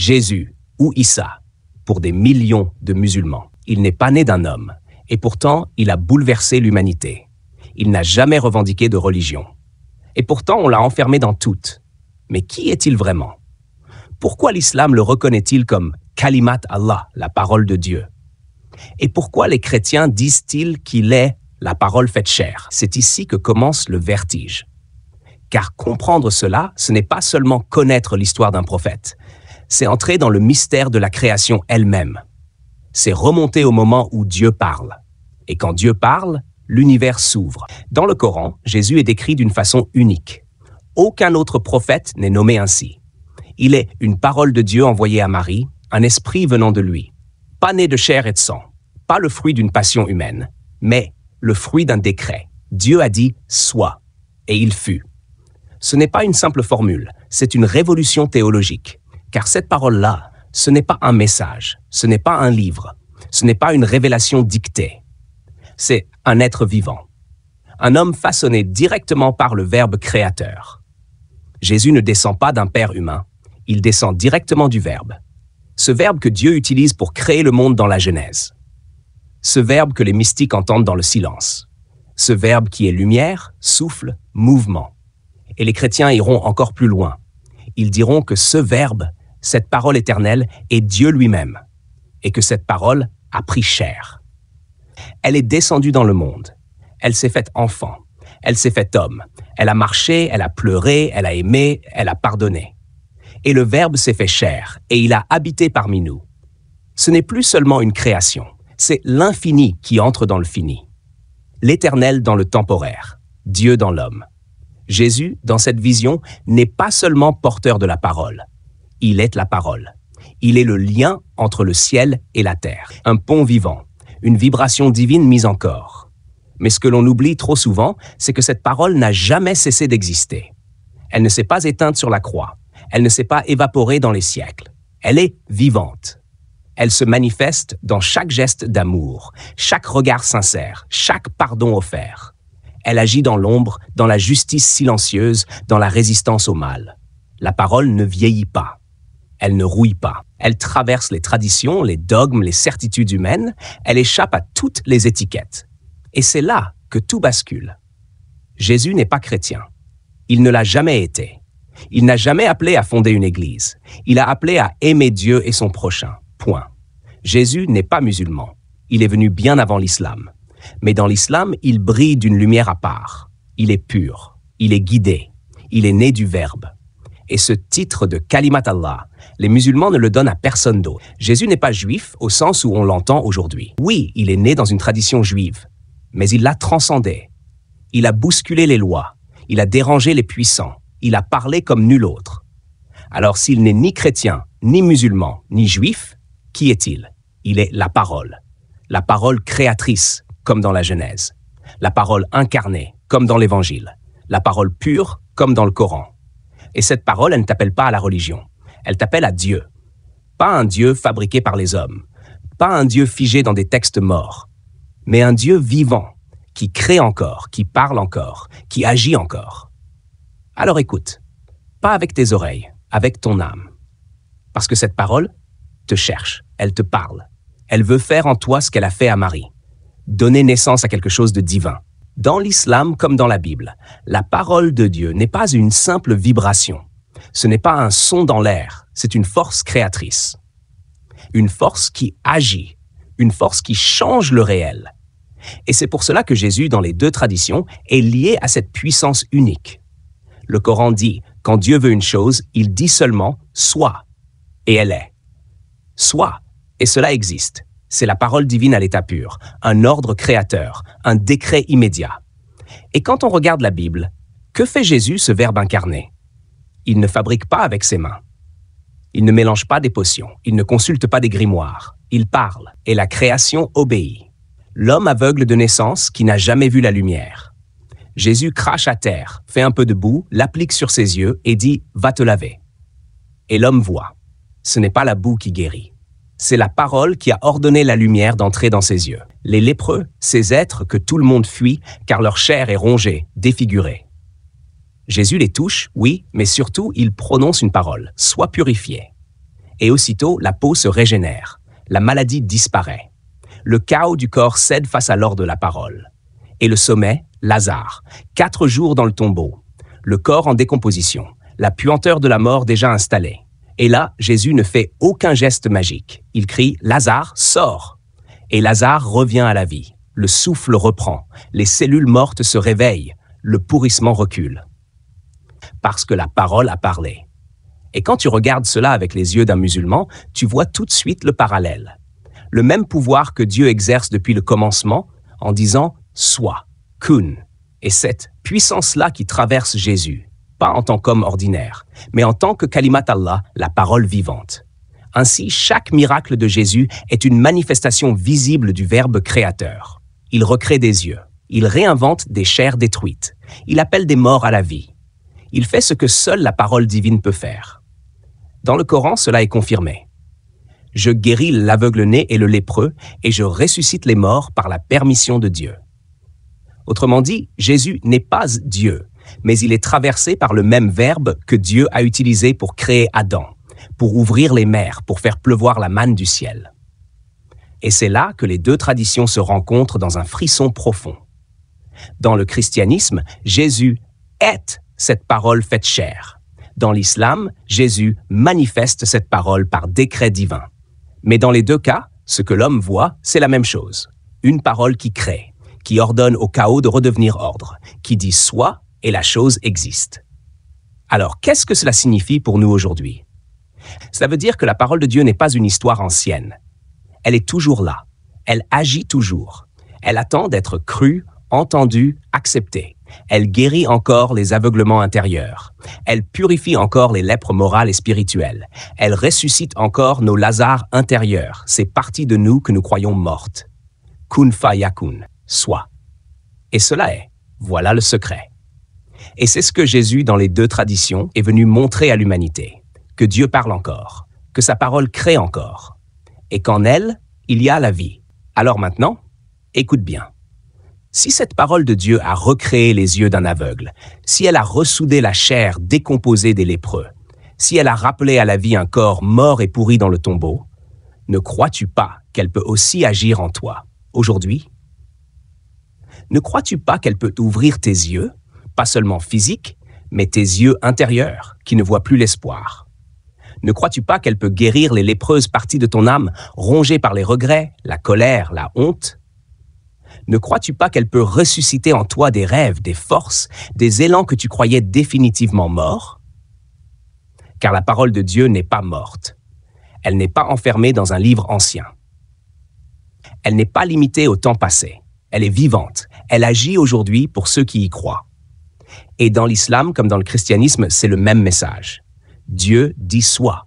Jésus ou Issa, pour des millions de musulmans. Il n'est pas né d'un homme, et pourtant il a bouleversé l'humanité. Il n'a jamais revendiqué de religion. Et pourtant on l'a enfermé dans toutes. Mais qui est-il vraiment? Pourquoi l'islam le reconnaît-il comme Kalimat Allah, la parole de Dieu? Et pourquoi les chrétiens disent-ils qu'il est la parole faite chair? C'est ici que commence le vertige. Car comprendre cela, ce n'est pas seulement connaître l'histoire d'un prophète, c'est entrer dans le mystère de la création elle-même. C'est remonter au moment où Dieu parle. Et quand Dieu parle, l'univers s'ouvre. Dans le Coran, Jésus est décrit d'une façon unique. Aucun autre prophète n'est nommé ainsi. Il est une parole de Dieu envoyée à Marie, un esprit venant de lui. Pas né de chair et de sang, pas le fruit d'une passion humaine, mais le fruit d'un décret. Dieu a dit « sois » et il fut. Ce n'est pas une simple formule, c'est une révolution théologique. Car cette parole-là, ce n'est pas un message, ce n'est pas un livre, ce n'est pas une révélation dictée. C'est un être vivant, un homme façonné directement par le Verbe créateur. Jésus ne descend pas d'un père humain, il descend directement du Verbe. Ce Verbe que Dieu utilise pour créer le monde dans la Genèse. Ce Verbe que les mystiques entendent dans le silence. Ce Verbe qui est lumière, souffle, mouvement. Et les chrétiens iront encore plus loin. Ils diront que ce Verbe, cette parole éternelle, est Dieu lui-même, et que cette parole a pris chair. Elle est descendue dans le monde, elle s'est faite enfant, elle s'est faite homme, elle a marché, elle a pleuré, elle a aimé, elle a pardonné. Et le Verbe s'est fait chair, et il a habité parmi nous. Ce n'est plus seulement une création, c'est l'infini qui entre dans le fini. L'éternel dans le temporaire, Dieu dans l'homme. Jésus, dans cette vision, n'est pas seulement porteur de la parole. Il est la parole. Il est le lien entre le ciel et la terre. Un pont vivant, une vibration divine mise en corps. Mais ce que l'on oublie trop souvent, c'est que cette parole n'a jamais cessé d'exister. Elle ne s'est pas éteinte sur la croix. Elle ne s'est pas évaporée dans les siècles. Elle est vivante. Elle se manifeste dans chaque geste d'amour, chaque regard sincère, chaque pardon offert. Elle agit dans l'ombre, dans la justice silencieuse, dans la résistance au mal. La parole ne vieillit pas. Elle ne rouille pas. Elle traverse les traditions, les dogmes, les certitudes humaines. Elle échappe à toutes les étiquettes. Et c'est là que tout bascule. Jésus n'est pas chrétien. Il ne l'a jamais été. Il n'a jamais appelé à fonder une église. Il a appelé à aimer Dieu et son prochain. Point. Jésus n'est pas musulman. Il est venu bien avant l'islam. Mais dans l'islam, il brille d'une lumière à part. Il est pur. Il est guidé. Il est né du Verbe. Et ce titre de Kalimat Allah, les musulmans ne le donnent à personne d'autre. Jésus n'est pas juif au sens où on l'entend aujourd'hui. Oui, il est né dans une tradition juive, mais il l'a transcendée. Il a bousculé les lois, il a dérangé les puissants, il a parlé comme nul autre. Alors s'il n'est ni chrétien, ni musulman, ni juif, qui est-il? Il est la parole créatrice, comme dans la Genèse, la parole incarnée, comme dans l'Évangile, la parole pure, comme dans le Coran. Et cette parole, elle ne t'appelle pas à la religion. Elle t'appelle à Dieu. Pas un Dieu fabriqué par les hommes. Pas un Dieu figé dans des textes morts. Mais un Dieu vivant, qui crée encore, qui parle encore, qui agit encore. Alors écoute, pas avec tes oreilles, avec ton âme. Parce que cette parole te cherche, elle te parle. Elle veut faire en toi ce qu'elle a fait à Marie. Donner naissance à quelque chose de divin. Dans l'islam comme dans la Bible, la parole de Dieu n'est pas une simple vibration. Ce n'est pas un son dans l'air, c'est une force créatrice. Une force qui agit, une force qui change le réel. Et c'est pour cela que Jésus, dans les deux traditions, est lié à cette puissance unique. Le Coran dit, quand Dieu veut une chose, il dit seulement « sois » et elle est. Sois, et cela existe. C'est la parole divine à l'état pur, un ordre créateur, un décret immédiat. Et quand on regarde la Bible, que fait Jésus, ce Verbe incarné? Il ne fabrique pas avec ses mains. Il ne mélange pas des potions. Il ne consulte pas des grimoires. Il parle, et la création obéit. L'homme aveugle de naissance qui n'a jamais vu la lumière. Jésus crache à terre, fait un peu de boue, l'applique sur ses yeux et dit « Va te laver ». Et l'homme voit. Ce n'est pas la boue qui guérit. C'est la parole qui a ordonné la lumière d'entrer dans ses yeux. Les lépreux, ces êtres que tout le monde fuit car leur chair est rongée, défigurée. Jésus les touche, oui, mais surtout il prononce une parole, sois purifié. Et aussitôt, la peau se régénère. La maladie disparaît. Le chaos du corps cède face à l'ordre de la parole. Et le sommet, Lazare, 4 jours dans le tombeau. Le corps en décomposition. La puanteur de la mort déjà installée. Et là, Jésus ne fait aucun geste magique. Il crie « Lazare, sors !» Et Lazare revient à la vie. Le souffle reprend. Les cellules mortes se réveillent. Le pourrissement recule. Parce que la parole a parlé. Et quand tu regardes cela avec les yeux d'un musulman, tu vois tout de suite le parallèle. Le même pouvoir que Dieu exerce depuis le commencement en disant « sois », « kun ». Et cette puissance-là qui traverse Jésus, pas en tant qu'homme ordinaire, mais en tant que kalimat Allah, la parole vivante. Ainsi, chaque miracle de Jésus est une manifestation visible du Verbe créateur. Il recrée des yeux. Il réinvente des chairs détruites. Il appelle des morts à la vie. Il fait ce que seule la parole divine peut faire. Dans le Coran, cela est confirmé. Je guéris l'aveugle-né et le lépreux, et je ressuscite les morts par la permission de Dieu. Autrement dit, Jésus n'est pas Dieu, mais il est traversé par le même verbe que Dieu a utilisé pour créer Adam, pour ouvrir les mers, pour faire pleuvoir la manne du ciel. Et c'est là que les deux traditions se rencontrent dans un frisson profond. Dans le christianisme, Jésus est cette parole faite chair. Dans l'islam, Jésus manifeste cette parole par décret divin. Mais dans les deux cas, ce que l'homme voit, c'est la même chose. Une parole qui crée, qui ordonne au chaos de redevenir ordre, qui dit « soit » et la chose existe. Alors, qu'est-ce que cela signifie pour nous aujourd'hui? Cela veut dire que la parole de Dieu n'est pas une histoire ancienne. Elle est toujours là. Elle agit toujours. Elle attend d'être crue, entendue, acceptée. Elle guérit encore les aveuglements intérieurs. Elle purifie encore les lèpres morales et spirituelles. Elle ressuscite encore nos Lazars intérieurs, ces parties de nous que nous croyons mortes. Kun fayakun, soit. Et cela est, voilà le secret. Et c'est ce que Jésus, dans les deux traditions, est venu montrer à l'humanité. Que Dieu parle encore, que sa parole crée encore, et qu'en elle, il y a la vie. Alors maintenant, écoute bien. Si cette parole de Dieu a recréé les yeux d'un aveugle, si elle a ressoudé la chair décomposée des lépreux, si elle a rappelé à la vie un corps mort et pourri dans le tombeau, ne crois-tu pas qu'elle peut aussi agir en toi, aujourd'hui? Ne crois-tu pas qu'elle peut ouvrir tes yeux, pas seulement physiques, mais tes yeux intérieurs, qui ne voient plus l'espoir? Ne crois-tu pas qu'elle peut guérir les lépreuses parties de ton âme, rongées par les regrets, la colère, la honte? Ne crois-tu pas qu'elle peut ressusciter en toi des rêves, des forces, des élans que tu croyais définitivement morts? Car la parole de Dieu n'est pas morte. Elle n'est pas enfermée dans un livre ancien. Elle n'est pas limitée au temps passé. Elle est vivante. Elle agit aujourd'hui pour ceux qui y croient. Et dans l'islam, comme dans le christianisme, c'est le même message. Dieu dit soit.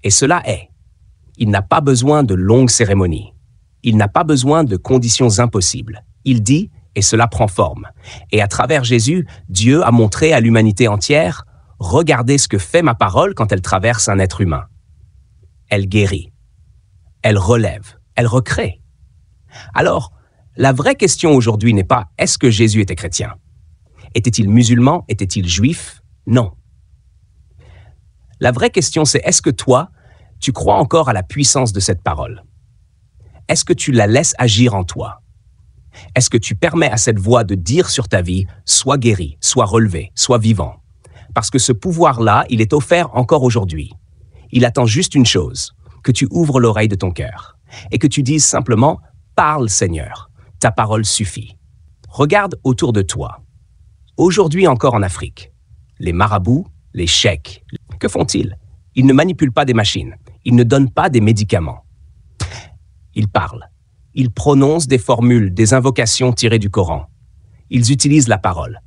Et cela est. Il n'a pas besoin de longues cérémonies. Il n'a pas besoin de conditions impossibles. Il dit, et cela prend forme. Et à travers Jésus, Dieu a montré à l'humanité entière, regardez ce que fait ma parole quand elle traverse un être humain. Elle guérit. Elle relève. Elle recrée. Alors, la vraie question aujourd'hui n'est pas est-ce que Jésus était chrétien? Était-il musulman? Était-il juif? Non. La vraie question, c'est est-ce que toi, tu crois encore à la puissance de cette parole? Est-ce que tu la laisses agir en toi? Est-ce que tu permets à cette voix de dire sur ta vie « sois guéri, sois relevé, sois vivant » Parce que ce pouvoir-là, il est offert encore aujourd'hui. Il attend juste une chose, que tu ouvres l'oreille de ton cœur et que tu dises simplement « Parle Seigneur, ta parole suffit ». Regarde autour de toi. Aujourd'hui encore en Afrique, les marabouts, les cheikhs, que font-ils? Ils ne manipulent pas des machines, ils ne donnent pas des médicaments. Ils parlent. Ils prononcent des formules, des invocations tirées du Coran. Ils utilisent la parole,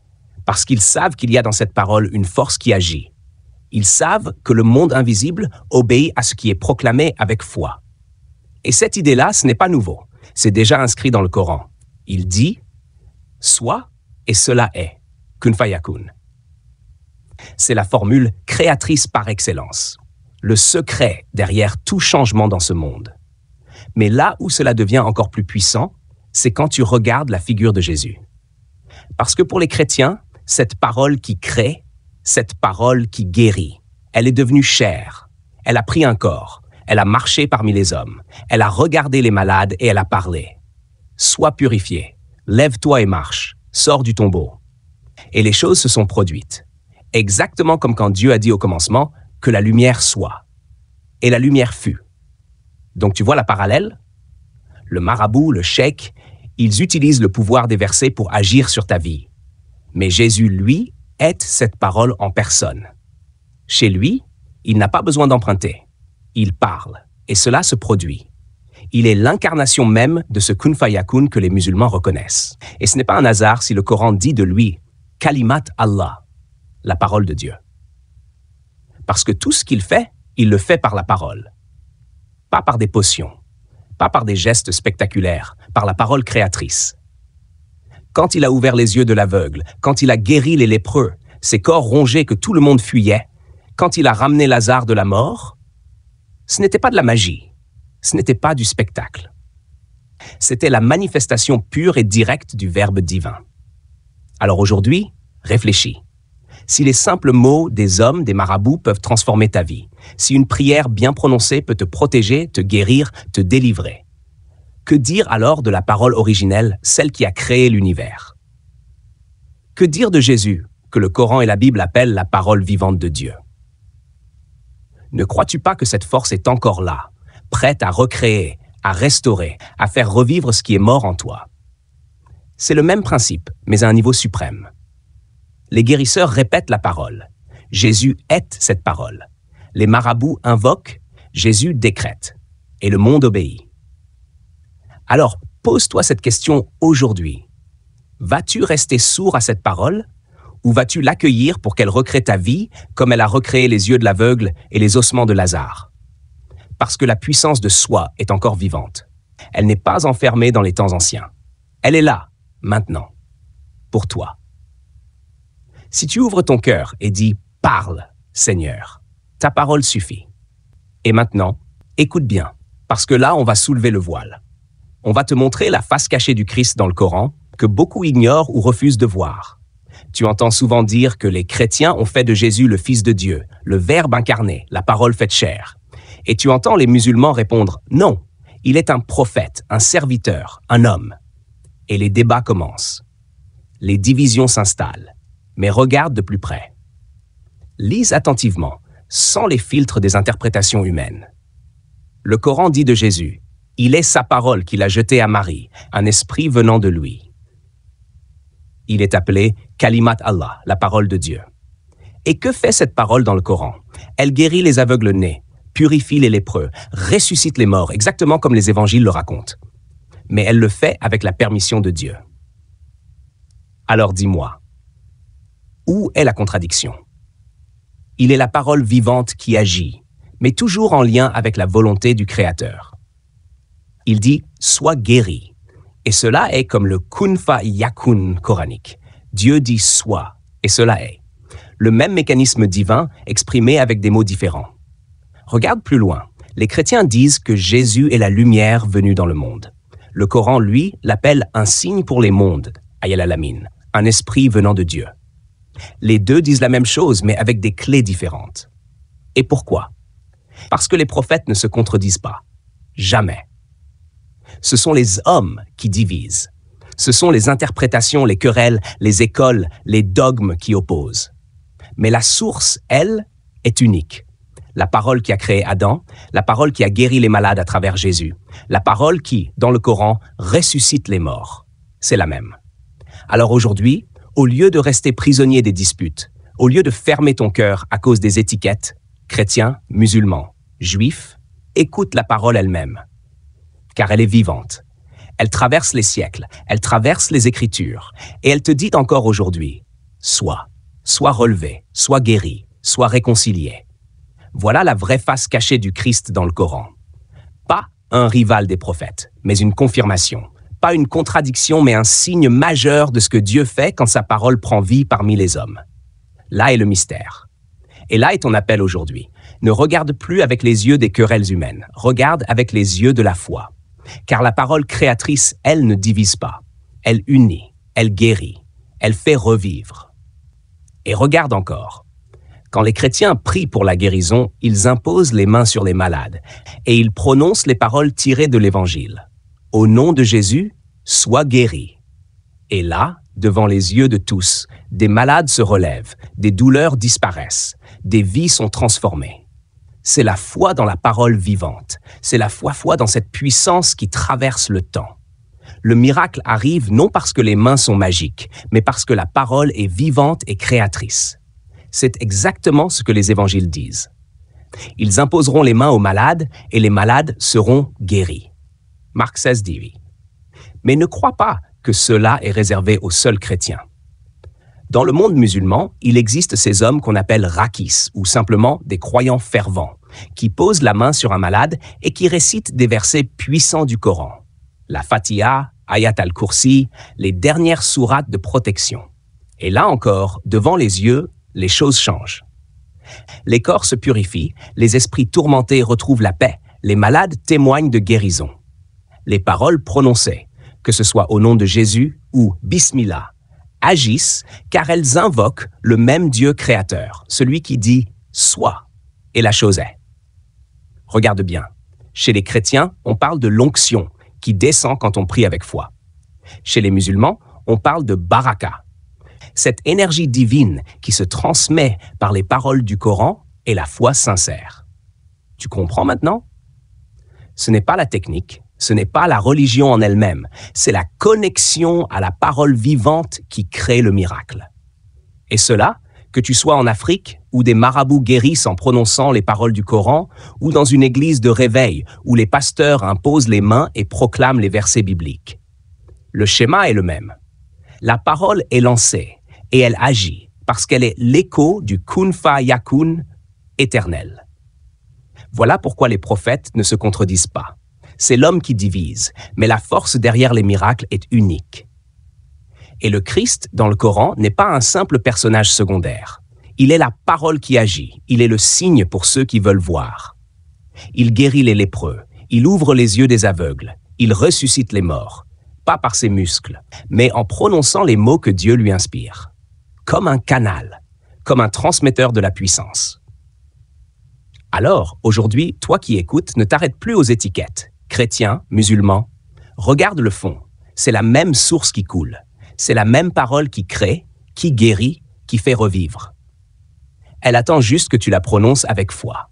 parce qu'ils savent qu'il y a dans cette parole une force qui agit. Ils savent que le monde invisible obéit à ce qui est proclamé avec foi. Et cette idée-là, ce n'est pas nouveau. C'est déjà inscrit dans le Coran. Il dit « Sois et cela est » kun fayakun. C'est la formule créatrice par excellence, le secret derrière tout changement dans ce monde. Mais là où cela devient encore plus puissant, c'est quand tu regardes la figure de Jésus. Parce que pour les chrétiens, cette parole qui crée, cette parole qui guérit, elle est devenue chair. Elle a pris un corps. Elle a marché parmi les hommes. Elle a regardé les malades et elle a parlé. Sois purifié. Lève-toi et marche. Sors du tombeau. Et les choses se sont produites. Exactement comme quand Dieu a dit au commencement que la lumière soit. Et la lumière fut. Donc tu vois la parallèle? Le marabout, le cheikh, ils utilisent le pouvoir des versets pour agir sur ta vie. Mais Jésus, lui, est cette parole en personne. Chez lui, il n'a pas besoin d'emprunter. Il parle, et cela se produit. Il est l'incarnation même de ce kun fayakun que les musulmans reconnaissent. Et ce n'est pas un hasard si le Coran dit de lui « Kalimat Allah », la parole de Dieu. Parce que tout ce qu'il fait, il le fait par la parole. Pas par des potions, pas par des gestes spectaculaires, par la parole créatrice. Quand il a ouvert les yeux de l'aveugle, quand il a guéri les lépreux, ces corps rongés que tout le monde fuyait, quand il a ramené Lazare de la mort, ce n'était pas de la magie, ce n'était pas du spectacle. C'était la manifestation pure et directe du Verbe divin. Alors aujourd'hui, réfléchis. Si les simples mots des hommes, des marabouts peuvent transformer ta vie, si une prière bien prononcée peut te protéger, te guérir, te délivrer, que dire alors de la parole originelle, celle qui a créé l'univers? Que dire de Jésus, que le Coran et la Bible appellent la parole vivante de Dieu? Ne crois-tu pas que cette force est encore là, prête à recréer, à restaurer, à faire revivre ce qui est mort en toi? C'est le même principe, mais à un niveau suprême. Les guérisseurs répètent la parole. Jésus est cette parole. Les marabouts invoquent, Jésus décrète. Et le monde obéit. Alors, pose-toi cette question aujourd'hui. Vas-tu rester sourd à cette parole ou vas-tu l'accueillir pour qu'elle recrée ta vie comme elle a recréé les yeux de l'aveugle et les ossements de Lazare? Parce que la puissance de soi est encore vivante. Elle n'est pas enfermée dans les temps anciens. Elle est là, maintenant, pour toi. Si tu ouvres ton cœur et dis « Parle, Seigneur », ta parole suffit. Et maintenant, écoute bien, parce que là, on va soulever le voile. On va te montrer la face cachée du Christ dans le Coran que beaucoup ignorent ou refusent de voir. Tu entends souvent dire que les chrétiens ont fait de Jésus le Fils de Dieu, le Verbe incarné, la parole faite chair. Et tu entends les musulmans répondre « Non, il est un prophète, un serviteur, un homme ». Et les débats commencent. Les divisions s'installent. Mais regarde de plus près. Lise attentivement, sans les filtres des interprétations humaines. Le Coran dit de Jésus, il est sa parole qu'il a jetée à Marie, un esprit venant de lui. Il est appelé Kalimat Allah, la parole de Dieu. Et que fait cette parole dans le Coran? Elle guérit les aveugles nés, purifie les lépreux, ressuscite les morts, exactement comme les évangiles le racontent. Mais elle le fait avec la permission de Dieu. Alors dis-moi, où est la contradiction? Il est la parole vivante qui agit, mais toujours en lien avec la volonté du Créateur. Il dit « sois guéri ». Et cela est comme le kun fa yakun coranique. Dieu dit « sois » et cela est. Le même mécanisme divin exprimé avec des mots différents. Regarde plus loin. Les chrétiens disent que Jésus est la lumière venue dans le monde. Le Coran, lui, l'appelle un signe pour les mondes, ayal alamin, un esprit venant de Dieu. Les deux disent la même chose, mais avec des clés différentes. Et pourquoi? Parce que les prophètes ne se contredisent pas. Jamais. Ce sont les hommes qui divisent. Ce sont les interprétations, les querelles, les écoles, les dogmes qui opposent. Mais la source, elle, est unique. La parole qui a créé Adam, la parole qui a guéri les malades à travers Jésus, la parole qui, dans le Coran, ressuscite les morts. C'est la même. Alors aujourd'hui, au lieu de rester prisonnier des disputes, au lieu de fermer ton cœur à cause des étiquettes, chrétiens, musulmans, juifs, écoute la parole elle-même. Car elle est vivante. Elle traverse les siècles, elle traverse les Écritures, et elle te dit encore aujourd'hui, sois relevé, sois guéri, sois réconcilié. Voilà la vraie face cachée du Christ dans le Coran. Pas un rival des prophètes, mais une confirmation. Pas une contradiction, mais un signe majeur de ce que Dieu fait quand sa parole prend vie parmi les hommes. Là est le mystère. Et là est ton appel aujourd'hui. Ne regarde plus avec les yeux des querelles humaines. Regarde avec les yeux de la foi. Car la parole créatrice, elle ne divise pas. Elle unit, elle guérit, elle fait revivre. Et regarde encore. Quand les chrétiens prient pour la guérison, ils imposent les mains sur les malades et ils prononcent les paroles tirées de l'Évangile. Au nom de Jésus, sois guéri. Et là, devant les yeux de tous, des malades se relèvent, des douleurs disparaissent, des vies sont transformées. C'est la foi dans la parole vivante, c'est la foi dans cette puissance qui traverse le temps. Le miracle arrive non parce que les mains sont magiques, mais parce que la parole est vivante et créatrice. C'est exactement ce que les évangiles disent. Ils imposeront les mains aux malades et les malades seront guéris. Marc 16 dit oui. Mais ne crois pas que cela est réservé aux seuls chrétiens. Dans le monde musulman, il existe ces hommes qu'on appelle rakis, ou simplement des croyants fervents, qui posent la main sur un malade et qui récitent des versets puissants du Coran. La Fatiha, Ayat al-Kursi, les dernières sourates de protection. Et là encore, devant les yeux, les choses changent. Les corps se purifient, les esprits tourmentés retrouvent la paix, les malades témoignent de guérison. Les paroles prononcées, que ce soit au nom de Jésus ou Bismillah, agissent car elles invoquent le même Dieu créateur, celui qui dit « sois » et la chose est. Regarde bien, chez les chrétiens, on parle de l'onction qui descend quand on prie avec foi. Chez les musulmans, on parle de baraka. Cette énergie divine qui se transmet par les paroles du Coran est la foi sincère. Tu comprends maintenant? Ce n'est pas la technique, ce n'est pas la religion en elle-même, c'est la connexion à la parole vivante qui crée le miracle. Et cela, que tu sois en Afrique, où des marabouts guérissent en prononçant les paroles du Coran, ou dans une église de réveil, où les pasteurs imposent les mains et proclament les versets bibliques. Le schéma est le même. La parole est lancée, et elle agit, parce qu'elle est l'écho du kun fa yakun éternel. Voilà pourquoi les prophètes ne se contredisent pas. C'est l'homme qui divise, mais la force derrière les miracles est unique. Et le Christ, dans le Coran, n'est pas un simple personnage secondaire. Il est la parole qui agit, il est le signe pour ceux qui veulent voir. Il guérit les lépreux, il ouvre les yeux des aveugles, il ressuscite les morts, pas par ses muscles, mais en prononçant les mots que Dieu lui inspire. Comme un canal, comme un transmetteur de la puissance. Alors, aujourd'hui, toi qui écoutes, ne t'arrête plus aux étiquettes. Chrétien, musulman, regarde le fond. C'est la même source qui coule. C'est la même parole qui crée, qui guérit, qui fait revivre. Elle attend juste que tu la prononces avec foi.